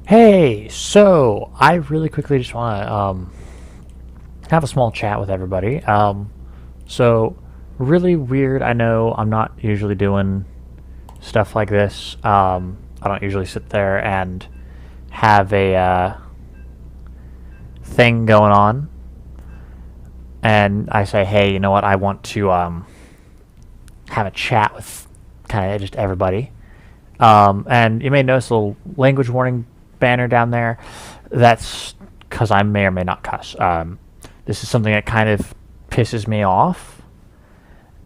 Hey, so I really quickly just want to have a small chat with everybody. So really weird. I know I'm not usually doing stuff like this. I don't usually sit there and have a thing going on, and I say, hey, you know what? I want to have a chat with kind of just everybody. And you may notice a little language warning banner down there. That's because I may or may not cuss. This is something that kind of pisses me off,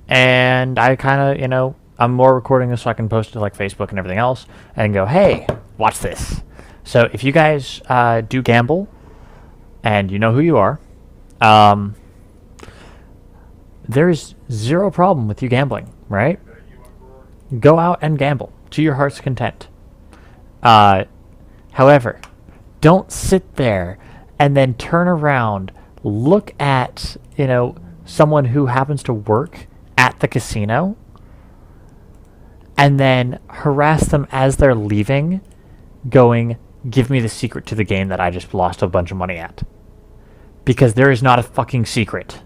and I kind of, I'm more recording this so I can post it to like Facebook and everything else, and go, hey, watch this. So if you guys do gamble, and you know who you are, there's zero problem with you gambling, right? Go out and gamble to your heart's content. However, don't sit there and then turn around, look at, someone who happens to work at the casino, and then harass them as they're leaving, going, give me the secret to the game that I just lost a bunch of money at. Because there is not a fucking secret.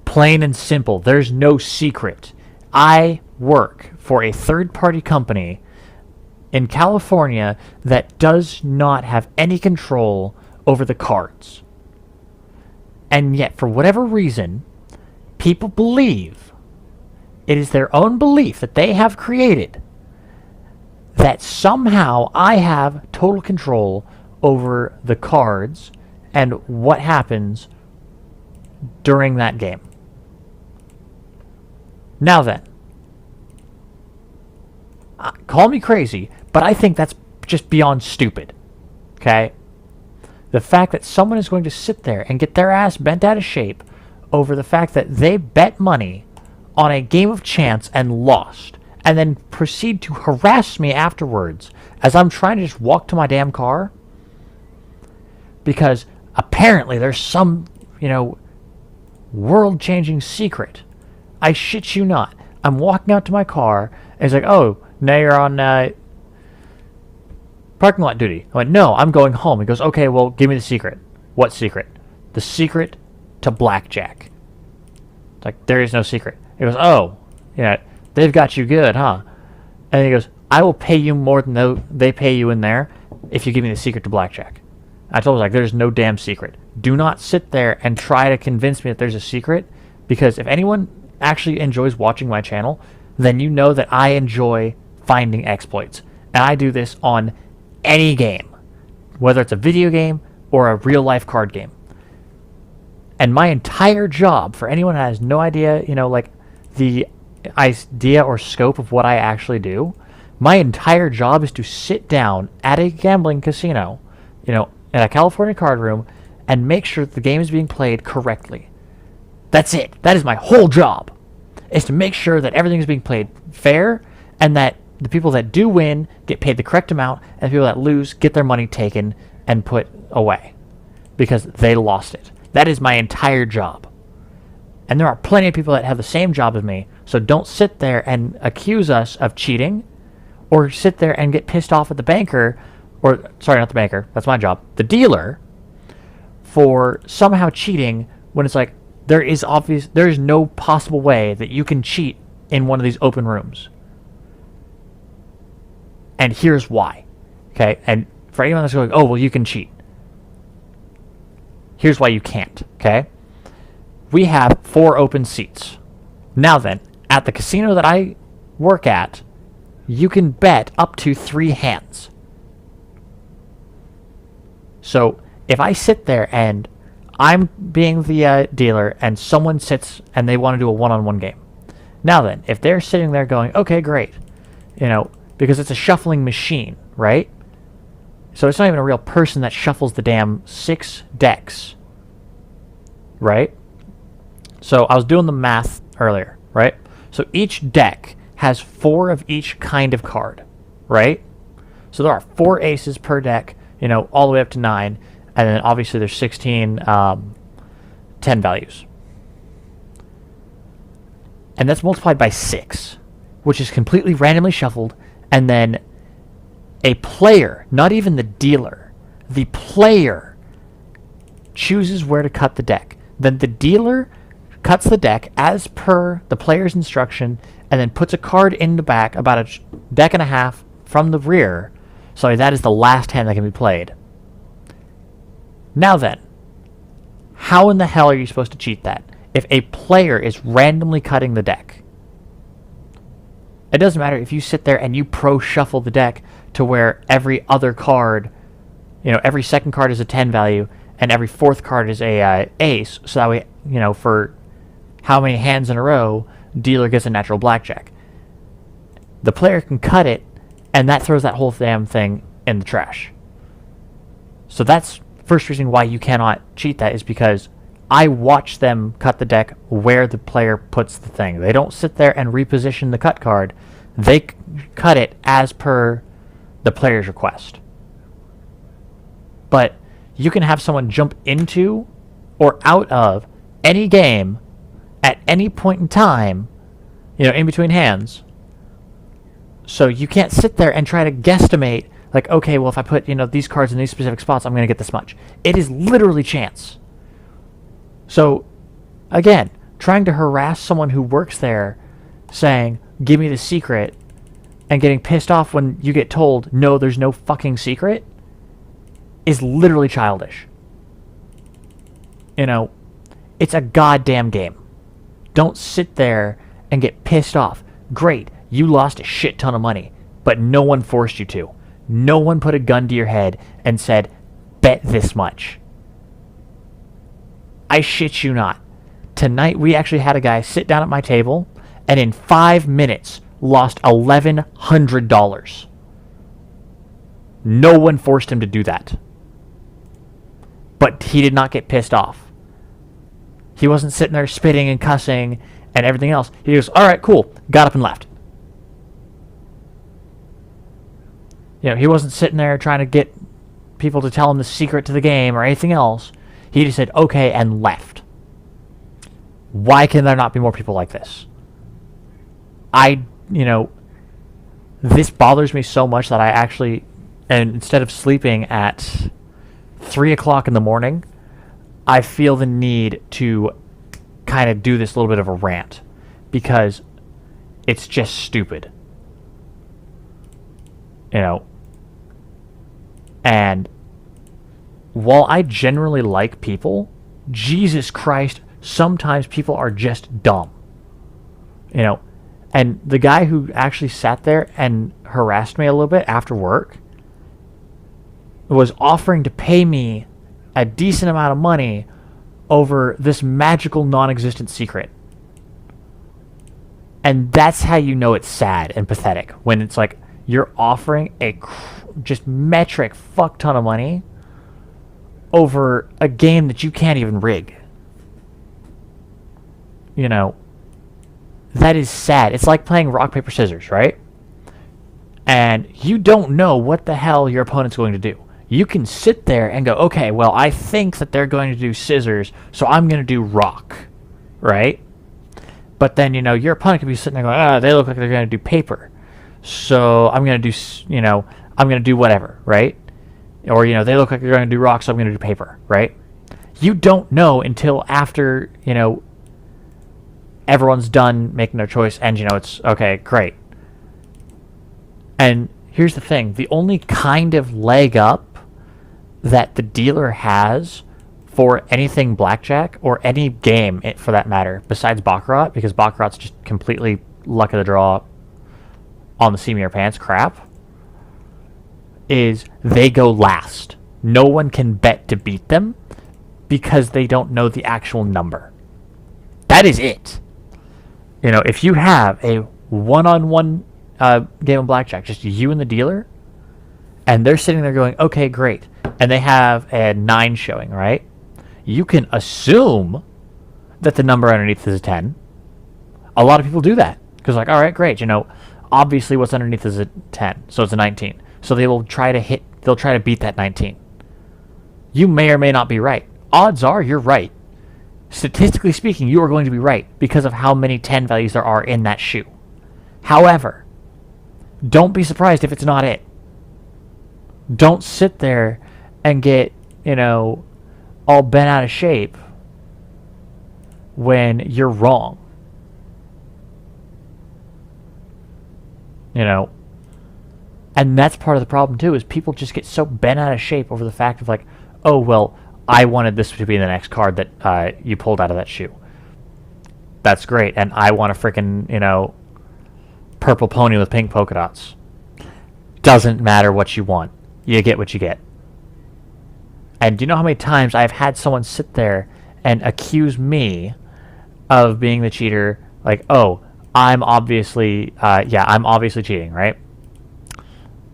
Plain and simple, there's no secret. I work for a third-party company in California that does not have any control over the cards. And yet, for whatever reason, people believe, it is their own belief that they have created, that somehow I have total control over the cards and what happens during that game. Now then, call me crazy, but I think that's just beyond stupid. Okay? The fact that someone is going to sit there and get their ass bent out of shape over the fact that they bet money on a game of chance and lost, and then proceed to harass me afterwards as I'm trying to just walk to my damn car, because apparently there's some, world-changing secret. I shit you not. I'm walking out to my car, and it's like, oh, now you're on parking lot duty. I went, no, I'm going home. He goes, okay, well, give me the secret. What secret? The secret to blackjack. It's like, there is no secret. He goes, oh, yeah, they've got you good, huh? And he goes, I will pay you more than they pay you in there if you give me the secret to blackjack. I told him, like, there's no damn secret. Do not sit there and try to convince me that there's a secret, because if anyone actually enjoys watching my channel, then you know that I enjoy finding exploits. And I do this on any game, whether it's a video game or a real-life card game. And my entire job, for anyone who has no idea, like the idea or scope of what I actually do, my entire job is to sit down at a gambling casino, in a California card room, and make sure that the game is being played correctly. That's it. That is my whole job, is to make sure that everything is being played fair, and that the people that do win get paid the correct amount, and the people that lose get their money taken and put away because they lost it. That is my entire job. And there are plenty of people that have the same job as me, so don't sit there and accuse us of cheating, or sit there and get pissed off at the banker, or, sorry, not the banker, that's my job, the dealer, for somehow cheating when it's like, there is no possible way that you can cheat in one of these open rooms. And here's why. Okay? And for anyone that's going, oh, well, you can cheat. Here's why you can't. Okay? We have 4 open seats. Now then, at the casino that I work at, you can bet up to 3 hands. So if I sit there and I'm being the dealer, and someone sits and they want to do a one-on-one game. Now then, if they're sitting there going, okay, great, because it's a shuffling machine, right? So it's not even a real person that shuffles the damn 6 decks, right? So I was doing the math earlier, right? So each deck has 4 of each kind of card, right? So there are 4 aces per deck, all the way up to 9. And then obviously there's 16 10 values. And that's multiplied by 6, which is completely randomly shuffled. And then A player, not even the dealer, the player chooses where to cut the deck. Then the dealer cuts the deck as per the player's instruction and then puts a card in the back about a deck and a half from the rear. So that is the last hand that can be played. Now then, how in the hell are you supposed to cheat that? If a player is randomly cutting the deck, it doesn't matter if you sit there and you pro-shuffle the deck to where every other card, every second card is a 10 value and every fourth card is a ace, so that way, for how many hands in a row, dealer gets a natural blackjack. The player can cut it, and that throws that whole damn thing in the trash. So that's first reason why you cannot cheat that, is because I watch them cut the deck where the player puts the thing. They don't sit there and reposition the cut card. They cut it as per the player's request. But you can have someone jump into or out of any game at any point in time, in between hands. So you can't sit there and try to guesstimate, like, okay, well, if I put, these cards in these specific spots, I'm going to get this much. It is literally chance. So, again, trying to harass someone who works there, saying, give me the secret, and getting pissed off when you get told, no, there's no fucking secret, is literally childish. It's a goddamn game. Don't sit there and get pissed off. Great, you lost a shit ton of money, but no one forced you to. No one put a gun to your head and said, bet this much. I shit you not. Tonight we actually had a guy sit down at my table and in 5 minutes lost $1,100. No one forced him to do that. But he did not get pissed off. He wasn't sitting there spitting and cussing and everything else. He goes, all right, cool. Got up and left. He wasn't sitting there trying to get people to tell him the secret to the game or anything else. He just said, okay, and left. Why can there not be more people like this? This bothers me so much that I actually, and instead of sleeping at 3 o'clock in the morning, I feel the need to kind of do this little bit of a rant because it's just stupid. And while I generally like people, Jesus Christ, sometimes people are just dumb. And the guy who actually sat there and harassed me a little bit after work was offering to pay me a decent amount of money over this magical non-existent secret. And that's how you know it's sad and pathetic, when it's like you're offering a just metric fuck ton of money over a game that you can't even rig. That is sad. It's like playing rock, paper, scissors, right? And you don't know what the hell your opponent's going to do. You can sit there and go, okay, well, I think that they're going to do scissors, so I'm going to do rock, right? But then, your opponent could be sitting there going, they look like they're going to do paper, so I'm going to do, I'm going to do whatever, right? Or, they look like they're going to do rock, so I'm going to do paper, right? You don't know until after, everyone's done making their choice and, it's, okay, great. And here's the thing. The only kind of leg up that the dealer has for anything blackjack, or any game for that matter, besides Baccarat, because Baccarat's just completely luck of the draw on the seat of your pants crap, is they go last. No one can bet to beat them because they don't know the actual number. That is it. If you have a one-on-one game of blackjack, just you and the dealer, and they're sitting there going, okay, great, and they have a 9 showing, right? You can assume that the number underneath is a 10. A lot of people do that because, like, all right, great, obviously what's underneath is a 10, so it's a 19. So they will try to beat that 19. You may or may not be right. Odds are you're right. Statistically speaking, you are going to be right because of how many 10 values there are in that shoe. However, don't be surprised if it's not it. Don't sit there and get, all bent out of shape when you're wrong. And that's part of the problem too, is people just get so bent out of shape over the fact of like, oh, well, I wanted this to be the next card that you pulled out of that shoe. That's great. And I want a freaking, purple pony with pink polka dots. Doesn't matter what you want. You get what you get. And do you know how many times I've had someone sit there and accuse me of being the cheater? Like, oh, I'm obviously cheating, right?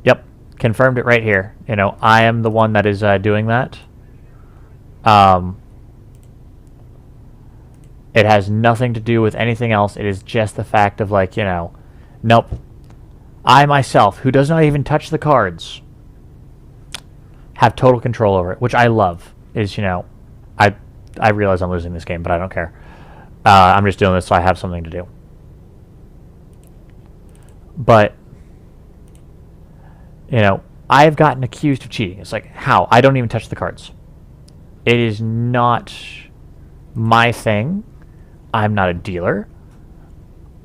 Yep, confirmed it right here. I am the one that is doing that. It has nothing to do with anything else. It is just the fact of like, nope. I myself, who does not even touch the cards, have total control over it, which I love. Is, I realize I'm losing this game, but I don't care. I'm just doing this so I have something to do. But, I've gotten accused of cheating. It's like, how? I don't even touch the cards. It is not my thing. I'm not a dealer.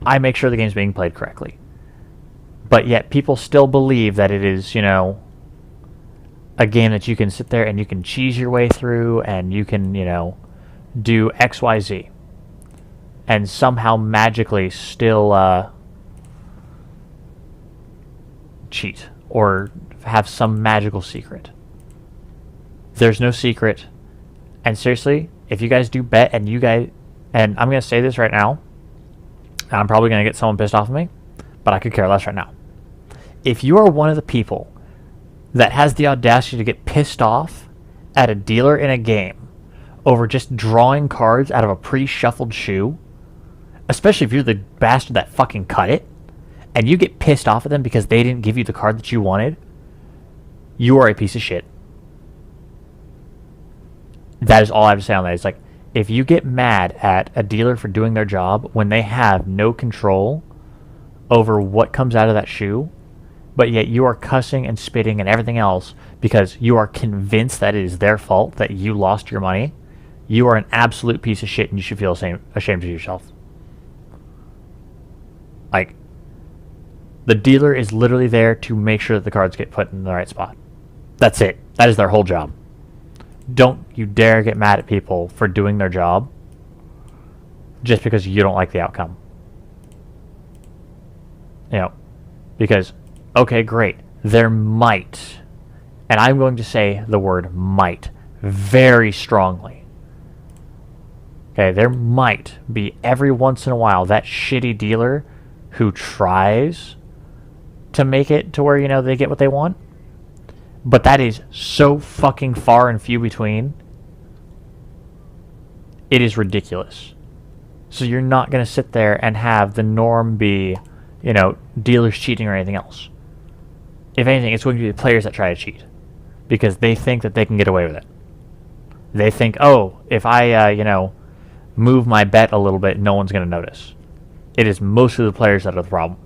I make sure the game's being played correctly. But yet people still believe that it is, a game that you can sit there and you can cheese your way through and you can, do X, Y, Z. And somehow magically still cheat or have some magical secret. There's no secret. And seriously, if you guys do bet and and I'm going to say this right now, and I'm probably going to get someone pissed off of me, but I could care less right now. If you are one of the people that has the audacity to get pissed off at a dealer in a game over just drawing cards out of a pre-shuffled shoe, especially if you're the bastard that fucking cut it, and you get pissed off at them because they didn't give you the card that you wanted, you are a piece of shit. That is all I have to say on that. It's like, if you get mad at a dealer for doing their job when they have no control over what comes out of that shoe, but yet you are cussing and spitting and everything else because you are convinced that it is their fault that you lost your money, you are an absolute piece of shit and you should feel ashamed of yourself. Like, the dealer is literally there to make sure that the cards get put in the right spot. That's it. That is their whole job. Don't you dare get mad at people for doing their job just because you don't like the outcome. Because, okay, great. There might, and I'm going to say the word might very strongly. Okay, there might be every once in a while that shitty dealer who tries to make it to where, they get what they want. But that is so fucking far and few between. It is ridiculous. So you're not going to sit there and have the norm be, dealers cheating or anything else. If anything, it's going to be the players that try to cheat. Because they think that they can get away with it. They think, oh, if I, move my bet a little bit, no one's going to notice. It is mostly the players that are the problem.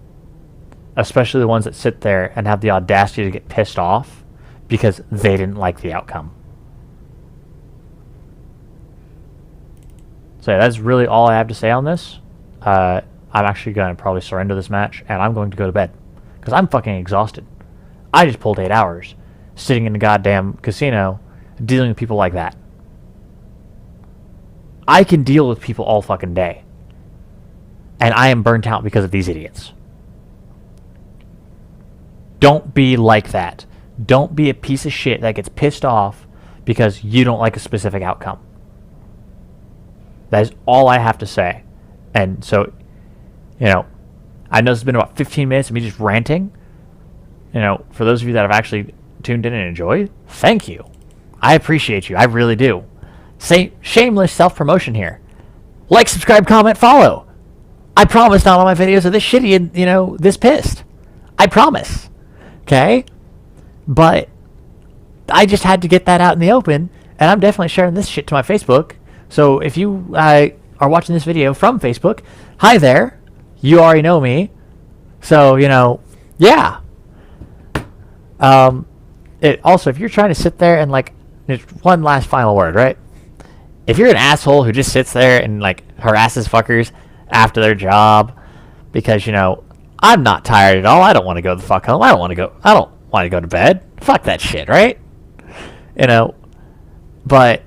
Especially the ones that sit there and have the audacity to get pissed off because they didn't like the outcome. So that's really all I have to say on this. I'm actually going to probably surrender this match, and I'm going to go to bed. Because I'm fucking exhausted. I just pulled 8 hours sitting in the goddamn casino dealing with people like that. I can deal with people all fucking day. And I am burnt out because of these idiots. Don't be like that. Don't be a piece of shit that gets pissed off because you don't like a specific outcome. That is all I have to say. And so, I know it's been about 15 minutes of me just ranting. For those of you that have actually tuned in and enjoyed, thank you. I appreciate you. I really do. Say shameless self-promotion here. Like, subscribe, comment, follow. I promise not all my videos are this shitty and, this pissed. I promise. Okay? But I just had to get that out in the open, and I'm definitely sharing this shit to my Facebook. So if you are watching this video from Facebook, hi there. You already know me. So, yeah. also, if you're trying to sit there and like, there's one last final word, right? If you're an asshole who just sits there and like harasses fuckers after their job because, you know, I'm not tired at all. I don't want to go the fuck home. I don't want to go to bed. Fuck that shit, right? You know, but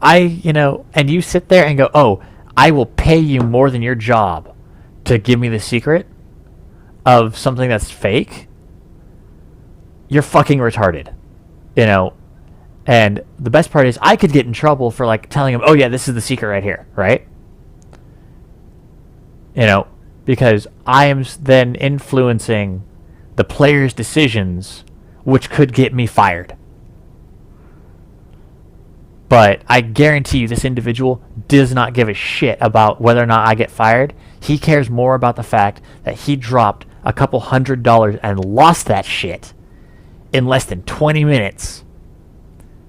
and you sit there and go, oh, I will pay you more than your job to give me the secret of something that's fake. You're fucking retarded, you know. And the best part is I could get in trouble for like telling him, oh yeah, this is the secret right here, right? You know, because I am then influencing the player's decisions, which could get me fired. But I guarantee you this individual does not give a shit about whether or not I get fired. He cares more about the fact that he dropped a couple $100 and lost that shit in less than 20 minutes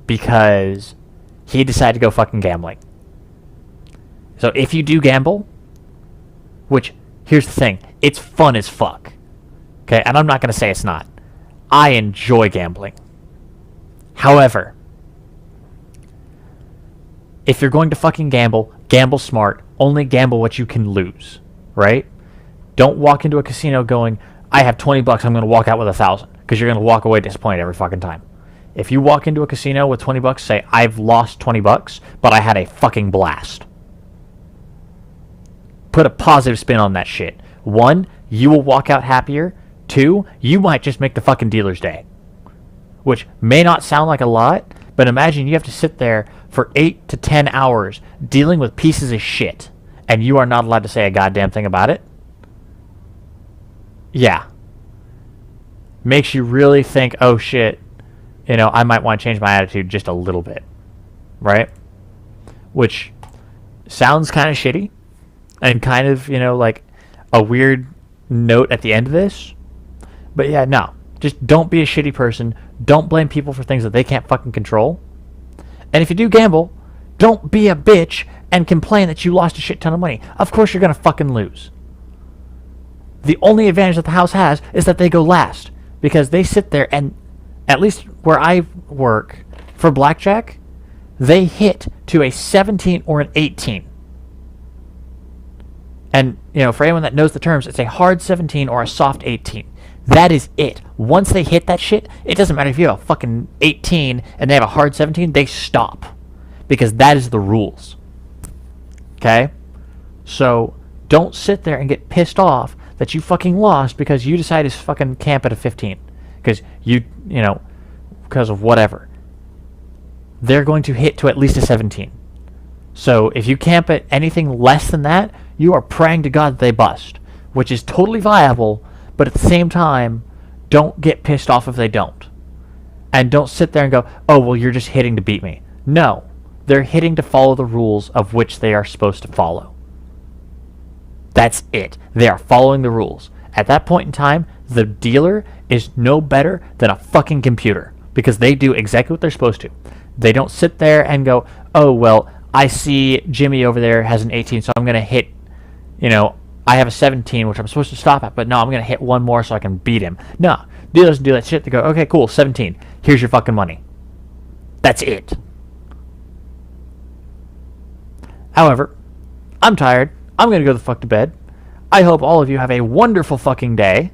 because he decided to go fucking gambling. So if you do gamble, which, here's the thing, it's fun as fuck. Okay, and I'm not going to say it's not. I enjoy gambling. However, if you're going to fucking gamble, gamble smart. Only gamble what you can lose, right? Don't walk into a casino going, I have $20, I'm going to walk out with $1,000, because you're going to walk away disappointed every fucking time. If you walk into a casino with $20, say, I've lost $20, but I had a fucking blast. Put a positive spin on that shit. 1, you will walk out happier. 2, you might just make the fucking dealer's day. Which may not sound like a lot, but imagine you have to sit there for 8 to 10 hours dealing with pieces of shit, and you are not allowed to say a goddamn thing about it. Yeah. Makes you really think, oh shit, you know, I might want to change my attitude just a little bit. Right? Which sounds kind of shitty, and kind of, you know, like a weird note at the end of this. But yeah, no. Just don't be a shitty person. Don't blame people for things that they can't fucking control. And if you do gamble, don't be a bitch and complain that you lost a shit ton of money. Of course you're going to fucking lose. The only advantage that the house has is that they go last. Because they sit there and, at least where I work, for blackjack, they hit to a 17 or an 18. And, you know, for anyone that knows the terms, it's a hard 17 or a soft 18. That is it. Once they hit that shit, it doesn't matter if you have a fucking 18 and they have a hard 17, they stop. Because that is the rules. Okay? So, don't sit there and get pissed off that you fucking lost because you decided to fucking camp at a 15. Because because of whatever. They're going to hit to at least a 17. So, if you camp at anything less than that, you are praying to God that they bust. Which is totally viable. But at the same time, don't get pissed off if they don't. And don't sit there and go, oh, well, you're just hitting to beat me. No. They're hitting to follow the rules of which they are supposed to follow. That's it. They are following the rules. At that point in time, the dealer is no better than a fucking computer. Because they do exactly what they're supposed to. They don't sit there and go, oh, well, I see Jimmy over there has an 18, so I'm going to hit, I have a 17, which I'm supposed to stop at, but no, I'm going to hit one more so I can beat him. No, dealer doesn't do that shit. They go, okay, cool, 17. Here's your fucking money. That's it. However, I'm tired. I'm going to go the fuck to bed. I hope all of you have a wonderful fucking day.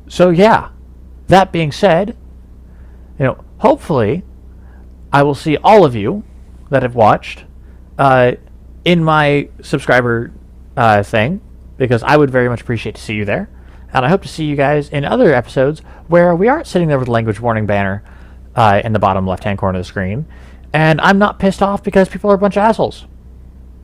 So yeah, that being said, hopefully I will see all of you that have watched in my subscriber thing, because I would very much appreciate to see you there. And I hope to see you guys in other episodes where we aren't sitting there with a language warning banner in the bottom left-hand corner of the screen, and I'm not pissed off because people are a bunch of assholes.